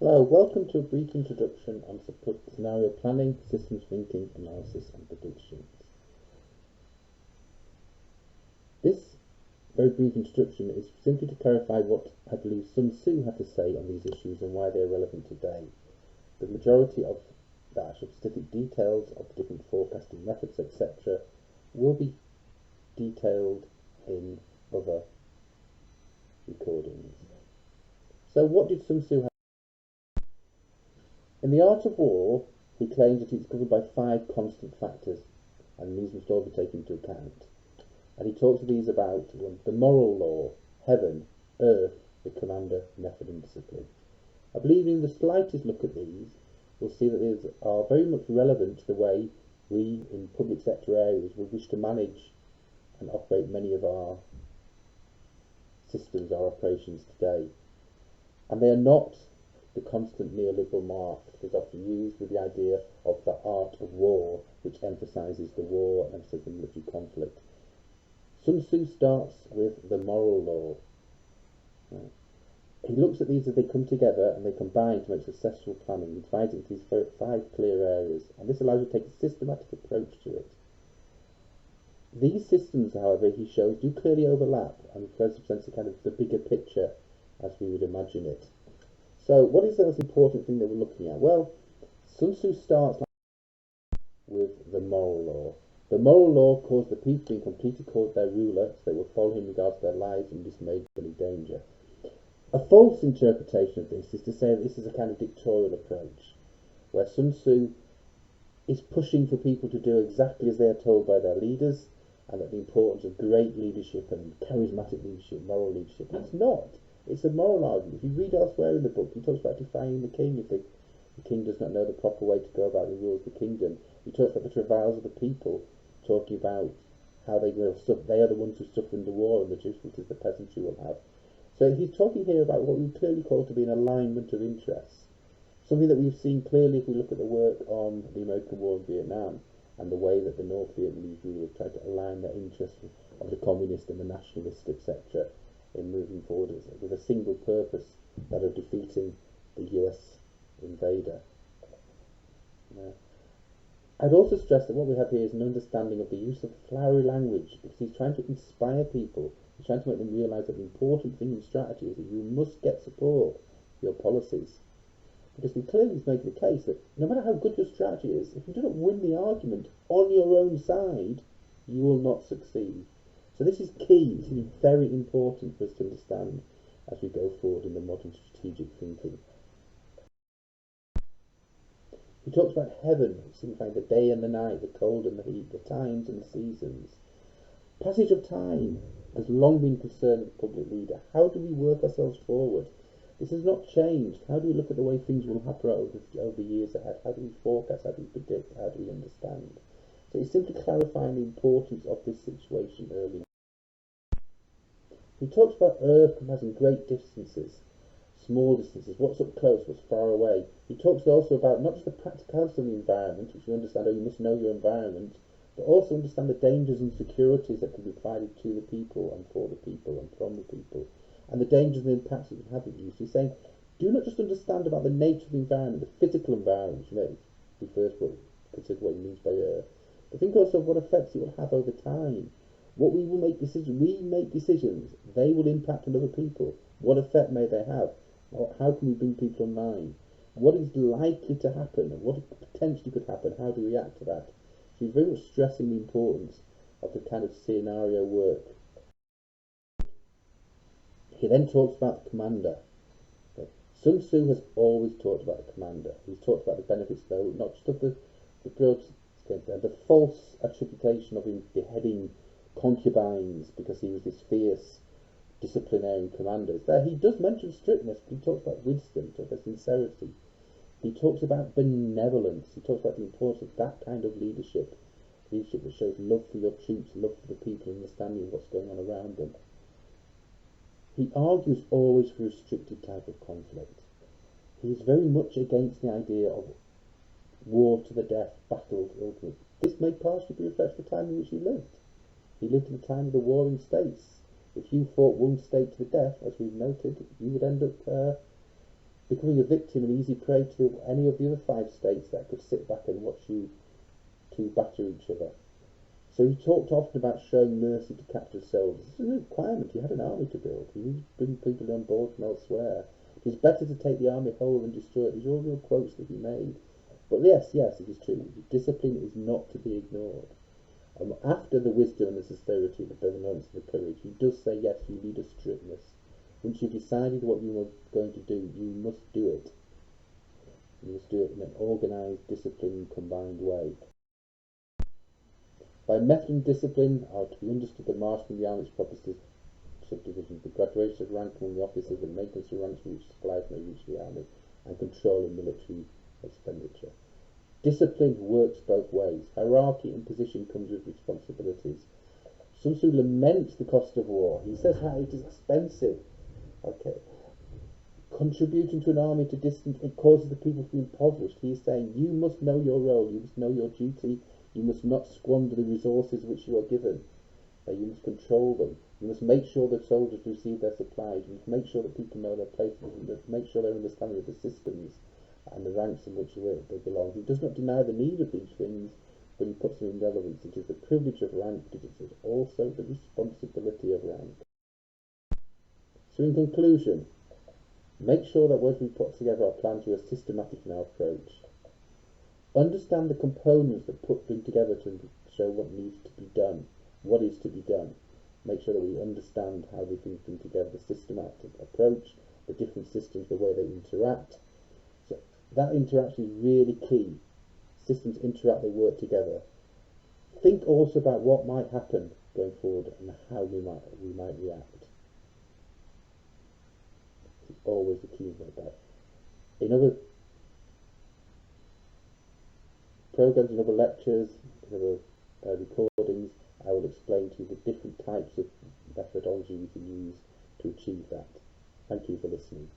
Hello, welcome to a brief introduction on scenario planning, systems thinking, analysis and predictions. This very brief introduction is simply to clarify what I believe Sun Tzu had to say on these issues and why they are relevant today. The majority of the actual specific details of the different forecasting methods, etc., will be detailed in other recordings. So what did Sun Tzu have? In The Art of War, he claims that it's governed by 5 constant factors, and these must all be taken into account. And he talks to these about the moral law, heaven, earth, the commander, method and discipline. I believe in the slightest look at these, we'll see that these are very much relevant to the way we in public sector areas will wish to manage and operate many of our systems, our operations today. And they are not the constant neoliberal mark that is often used with the idea of the art of war, which emphasises the war and emphasises the military conflict. Sun Tzu starts with the moral law. He looks at these as they come together and they combine to make successful planning. He divides it into these 5 clear areas, and this allows you to take a systematic approach to it. These systems, however, he shows do clearly overlap and represents a kind of the bigger picture as we would imagine it. So what is the most important thing that we're looking at? Well, Sun Tzu starts with the moral law. The moral law calls the people to be in complete accord with their ruler, so they will follow him in regards to their lives and dismayed by any danger. A false interpretation of this is to say that this is a kind of dictatorial approach, where Sun Tzu is pushing for people to do exactly as they are told by their leaders, and that the importance of great leadership and charismatic leadership, moral leadership. It's not. It's a moral argument. If you read elsewhere in the book, he talks about defying the king if the king does not know the proper way to go about the rules of the kingdom. He talks about the travails of the people, talking about how they will suffer. They are the ones who suffer in the war and the difficulties the peasantry will have. So he's talking here about what we clearly call to be an alignment of interests, something that we've seen clearly if we look at the work on the American war in Vietnam and the way that the North Vietnamese rulers tried to align their interests of the communist and the nationalist, etc., in moving forward with a single purpose, that of defeating the US invader. I'd also stress that what we have here is an understanding of the use of flowery language, because he's trying to inspire people. He's trying to make them realise that the important thing in strategy is that you must get support for your policies. Because he clearly is making the case that no matter how good your strategy is, if you do not win the argument on your own side, you will not succeed. So this is key. This is very important for us to understand as we go forward in the modern strategic thinking. He talks about heaven, signifying the day and the night, the cold and the heat, the times and the seasons. Passage of time has long been concerned with the public leader. How do we work ourselves forward? This has not changed. How do we look at the way things will happen over the years ahead? How do we forecast? How do we predict? How do we understand? So he's simply clarifying the importance of this situation early. He talks about Earth comprising great distances, small distances, what's up close, what's far away. He talks also about not just the practicalities of the environment, which you understand, you must know your environment, but also understand the dangers and securities that can be provided to the people and for the people and from the people, and the dangers and impacts that you can have with you. So he's saying, do not just understand about the nature of the environment, the physical environment, which may be first consider what he means by Earth, but think also of what effects it will have over time. What we will make decisions, they will impact on other people. What effect may they have? How can we bring people online? What is likely to happen? What potentially could happen? How do we react to that? So he's very much stressing the importance of the kind of scenario work. He then talks about the commander. Sun Tzu has always talked about the commander. He's talked about the benefits, though, not just of the false attribution of him beheading concubines because he was this fierce disciplinarian commander. There he does mention strictness, but he talks about wisdom, he talks about sincerity, he talks about benevolence, he talks about the importance of that kind of leadership that shows love for your troops, love for the people, understanding of what's going on around them. He argues always for a restricted type of conflict. He is very much against the idea of war to the death, battle ultimate. This may partially be reflected the time in which he lived. He lived in the time of the warring states. If you fought one state to the death, as we've noted, you would end up becoming a victim and easy prey to any of the other 5 states that could sit back and watch you two batter each other. So he talked often about showing mercy to captured soldiers. This is a requirement. He had an army to build. He needed to bring people on board from elsewhere. It is better to take the army whole than destroy it. These are all real quotes that he made. But yes, it is true. Discipline is not to be ignored. After the wisdom and the sincerity, the benevolence and the courage, he does say, yes, you need a strictness. Once you've decided what you are going to do, you must do it. You must do it in an organised, disciplined, combined way. By method and discipline are to be understood the marshalling of the army's proper subdivisions, the graduation of rank among the officers and maintenance of ranks from which supplies may reach the army, and control of military expenditure. Discipline works both ways. Hierarchy and position comes with responsibilities. Sun Tzu laments the cost of war. He says how it is expensive. Okay. Contributing to an army to distance, it causes the people to be impoverished. He is saying you must know your role, you must know your duty, you must not squander the resources which you are given. You must control them. You must make sure that soldiers receive their supplies. You must make sure that people know their places. You must make sure they're understanding of the systems and the ranks in which they belong. He does not deny the need of these things, but he puts them in relevance. It is the privilege of rank, but it is also the responsibility of rank. So in conclusion, make sure that as we put together our plans, we are systematic in our approach. Understand the components that bring together to show what needs to be done, what is to be done. Make sure that we understand how these things bring together, the systematic approach, the different systems, the way they interact. So that interaction is really key. Systems interact, they work together. Think also about what might happen going forward and how we might react. It's always the key about that. In other programs, in other lectures, in other recordings, I will explain to you the different types of methodology we can use to achieve that. Thank you for listening.